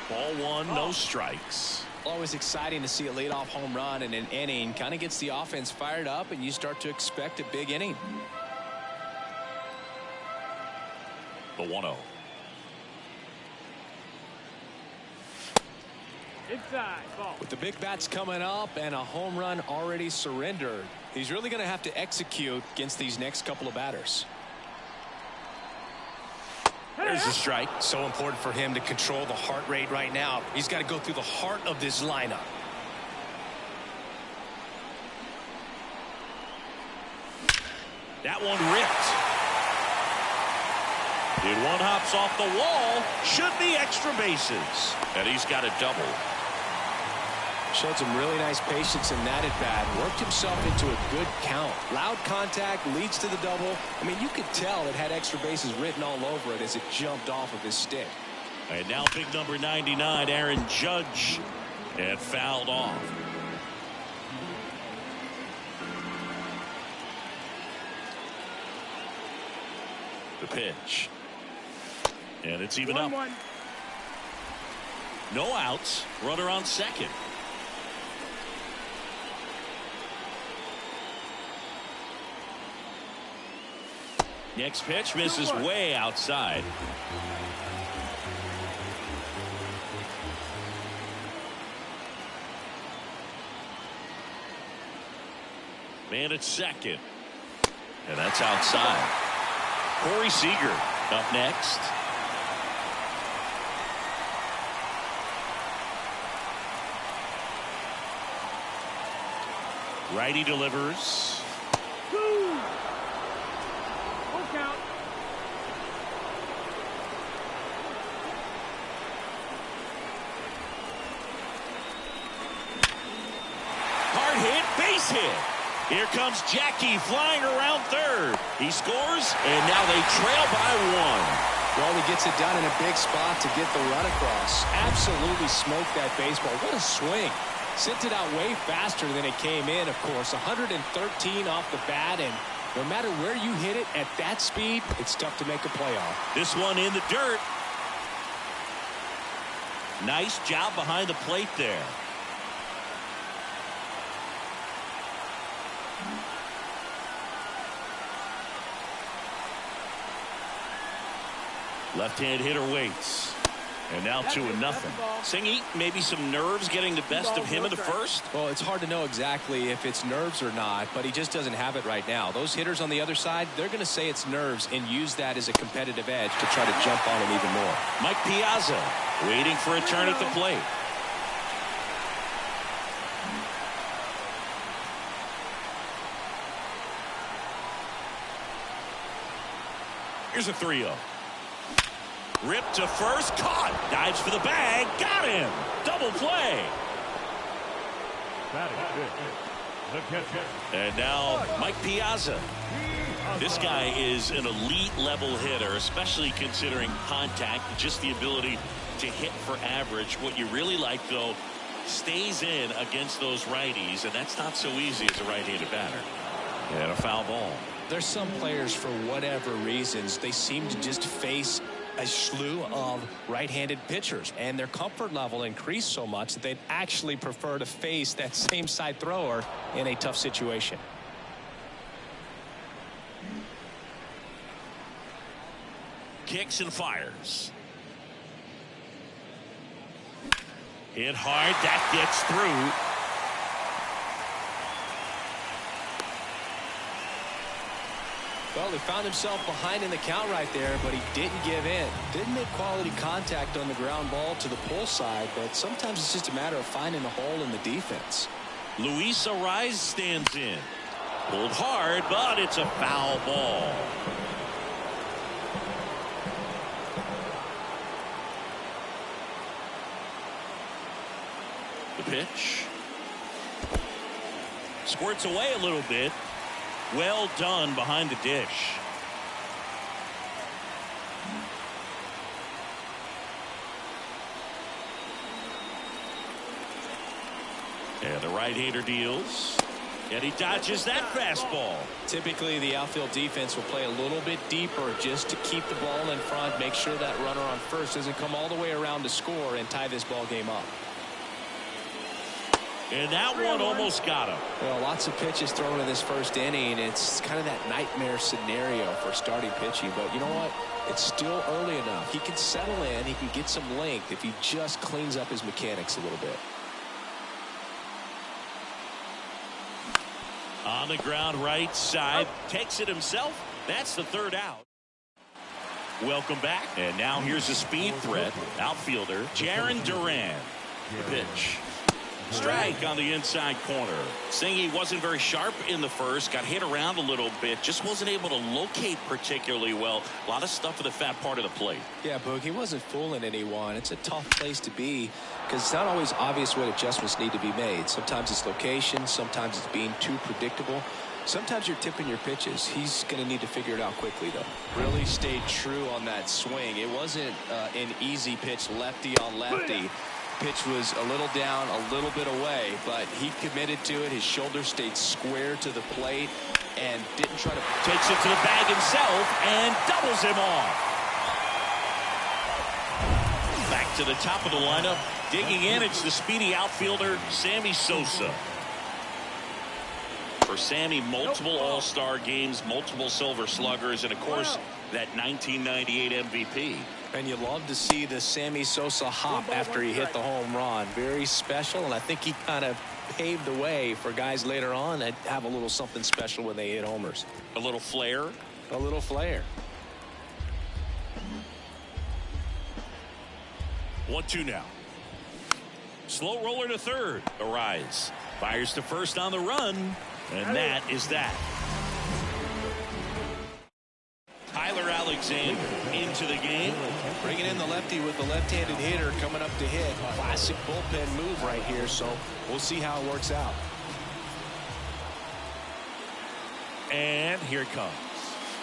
Ball 1, no strikes. Always exciting to see a leadoff home run in an inning. Kind of gets the offense fired up, and you start to expect a big inning. The 1-0. Inside ball. With the big bats coming up and a home run already surrendered, he's really going to have to execute against these next couple of batters. There's a strike. So important for him to control the heart rate right now. He's got to go through the heart of this lineup. That one ripped. Did one hops off the wall. Should be extra bases. And he's got a double. Showed some really nice patience in that at bat. Worked himself into a good count. Loud contact leads to the double. I mean, you could tell it had extra bases written all over it as it jumped off of his stick. And now big number 99, Aaron Judge, and fouled off. The pitch. And it's even up. No outs. Runner on second. Next pitch misses way outside. Man at second. And that's outside. Corey Seager up next. Righty delivers. Hard hit, base hit. Here comes Jackie flying around third. He scores, and now they trail by one. Well, he gets it done in a big spot to get the run across. Absolutely smoked that baseball. What a swing. Sent it out way faster than it came in, of course. 113 off the bat, and no matter where you hit it at that speed, it's tough to make a play on. This one in the dirt. Nice job behind the plate there. Left-hand hitter waits. And now 2-0. Singy, maybe some nerves getting the best of him in the first? Well, it's hard to know exactly if it's nerves or not, but he just doesn't have it right now. Those hitters on the other side, they're going to say it's nerves and use that as a competitive edge to try to jump on him even more. Mike Piazza waiting for a turn at the plate. Here's a 3-0. Ripped to first, caught, dives for the bag, got him, double play. Batting fifth, the catcher. And now Mike Piazza. This guy is an elite level hitter, especially considering contact, just the ability to hit for average. What you really like, though, stays in against those righties, and that's not so easy as a right-handed batter. And a foul ball. There's some players, for whatever reasons, they seem to just face a slew of right-handed pitchers, and their comfort level increased so much that they'd actually prefer to face that same side thrower in a tough situation. Kicks and fires. Hit hard, that gets through. Well, he found himself behind in the count right there, but he didn't give in. Didn't make quality contact on the ground ball to the pull side, but sometimes it's just a matter of finding the hole in the defense. Luis Arraez stands in. Pulled hard, but it's a foul ball. The pitch. Squirts away a little bit. Well done behind the dish. And the right-hander deals. And he dodges that fastball. Typically, the outfield defense will play a little bit deeper just to keep the ball in front, make sure that runner on first doesn't come all the way around to score and tie this ball game up. And that one almost got him. Well, lots of pitches thrown in this first inning. It's kind of that nightmare scenario for starting pitching. But you know what? It's still early enough. He can settle in. He can get some length if he just cleans up his mechanics a little bit. On the ground right side. Takes it himself. That's the third out. Welcome back. And now here's a speed threat. Outfielder Jarren Duran. The pitch. Strike on the inside corner. Singy wasn't very sharp in the first. Got hit around a little bit. Just wasn't able to locate particularly well. A lot of stuff in the fat part of the plate. Yeah, Boog, he wasn't fooling anyone. It's a tough place to be because it's not always obvious what adjustments need to be made. Sometimes it's location. Sometimes it's being too predictable. Sometimes you're tipping your pitches. He's going to need to figure it out quickly, though. Really stayed true on that swing. It wasn't an easy pitch lefty on lefty. Pitch was a little down, a little bit away, but he committed to it. His shoulder stayed square to the plate and didn't try to. Takes it to the bag himself and doubles him off. Back to the top of the lineup. Digging in, it's the speedy outfielder, Sammy Sosa. For Sammy, multiple All-Star games, multiple Silver Sluggers, and of course, that 1998 MVP. And you love to see the Sammy Sosa hop after he hit the home run. Very special, and I think he kind of paved the way for guys later on that have a little something special when they hit homers. A little flair. A little flair. 1-2 now. Slow roller to third. A rise. Fires to first on the run. And that is that. Tyler Alexander into the game. Bringing in the lefty with the left-handed hitter coming up to hit. Classic bullpen move right here, so we'll see how it works out. And here it comes.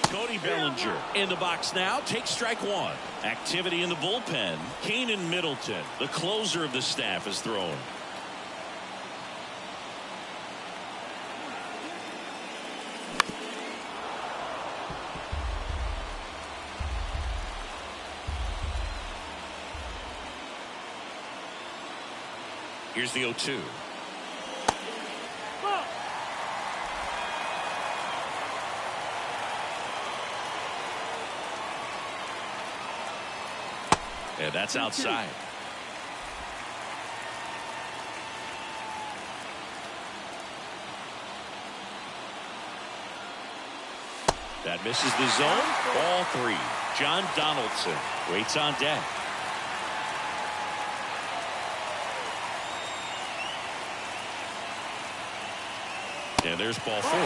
Cody Bellinger in the box now. Takes strike one. Activity in the bullpen. Keenan Middleton, the closer of the staff, is thrown. Here's the 0-2. And that's outside. That misses the zone. Ball 3. John Donaldson waits on deck. And there's ball 4.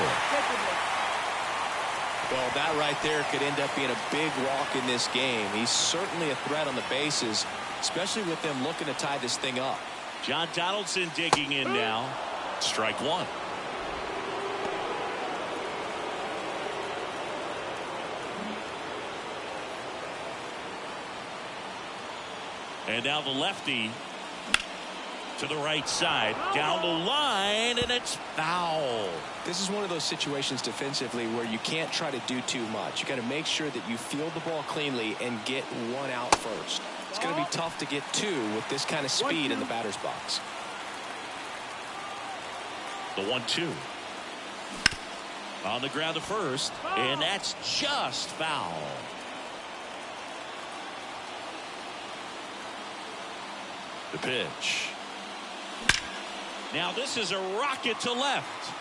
Well, that right there could end up being a big walk in this game. He's certainly a threat on the bases, especially with them looking to tie this thing up. John Donaldson digging in now. Strike one. And now the lefty to the right side, down the line, and it's foul. This is one of those situations defensively where you can't try to do too much. You got to make sure that you field the ball cleanly and get one out first. It's going to be tough to get two with this kind of speed in the batter's box. The 1-2 on the ground to first, and that's just foul. The pitch. Now this is a rocket to left.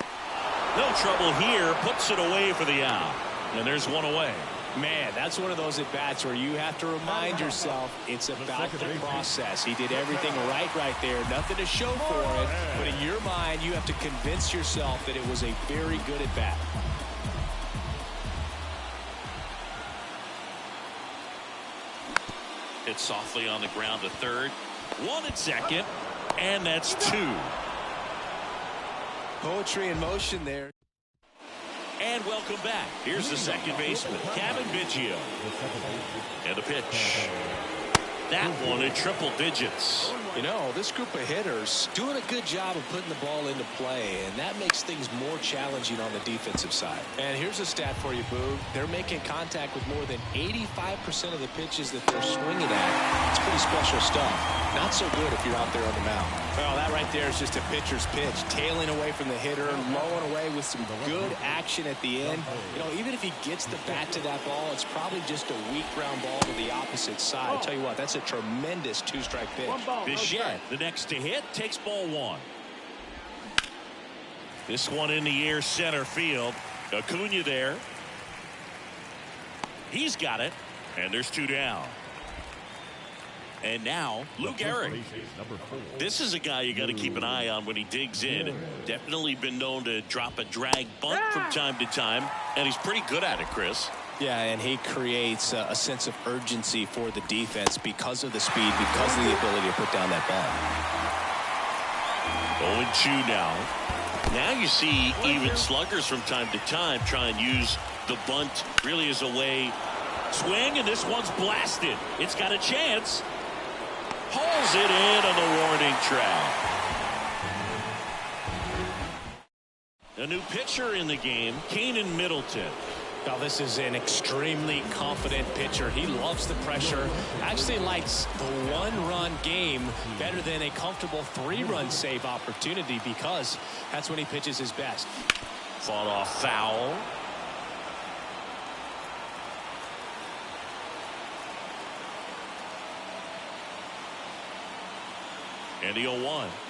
No trouble here. Puts it away for the out. And there's one away. Man, that's one of those at-bats where you have to remind yourself it's about the process. He did everything right there. Nothing to show for it. But in your mind, you have to convince yourself that it was a very good at-bat. Hit softly on the ground to third. One at second. And that's 2. Poetry in motion there. And welcome back. Here's the second baseman, Kevin Biggio. And the pitch. That one in triple digits. You know, this group of hitters doing a good job of putting the ball into play, and that makes things more challenging on the defensive side. And here's a stat for you, Boog. They're making contact with more than 85% of the pitches that they're swinging at. It's pretty special stuff. Not so good if you're out there on the mound. Well, that right there is just a pitcher's pitch. Tailing away from the hitter, lowing away with some good action at the end. You know, even if he gets the bat to that ball, it's probably just a weak ground ball to the opposite side. I'll tell you what, that's a tremendous two-strike pitch. Bichette, the next to hit, takes ball 1. This one in the air center field. Acuna there. He's got it. And there's 2 down. And now Lou Gehrig. This is a guy you got to keep an eye on when he digs in. Definitely been known to drop a drag bunt from time to time, and he's pretty good at it, Chris. Yeah, and he creates a sense of urgency for the defense because of the speed, because of the ability to put down that bunt. 0-2 now. Now you see even sluggers from time to time try and use the bunt really as a way. Swing, and this one's blasted. It's got a chance. Hauls it in on the warning track. A new pitcher in the game, Keenan Middleton. Now, this is an extremely confident pitcher. He loves the pressure. Actually likes the one-run game better than a comfortable 3-run save opportunity because that's when he pitches his best. Fought off foul. And the 0-1.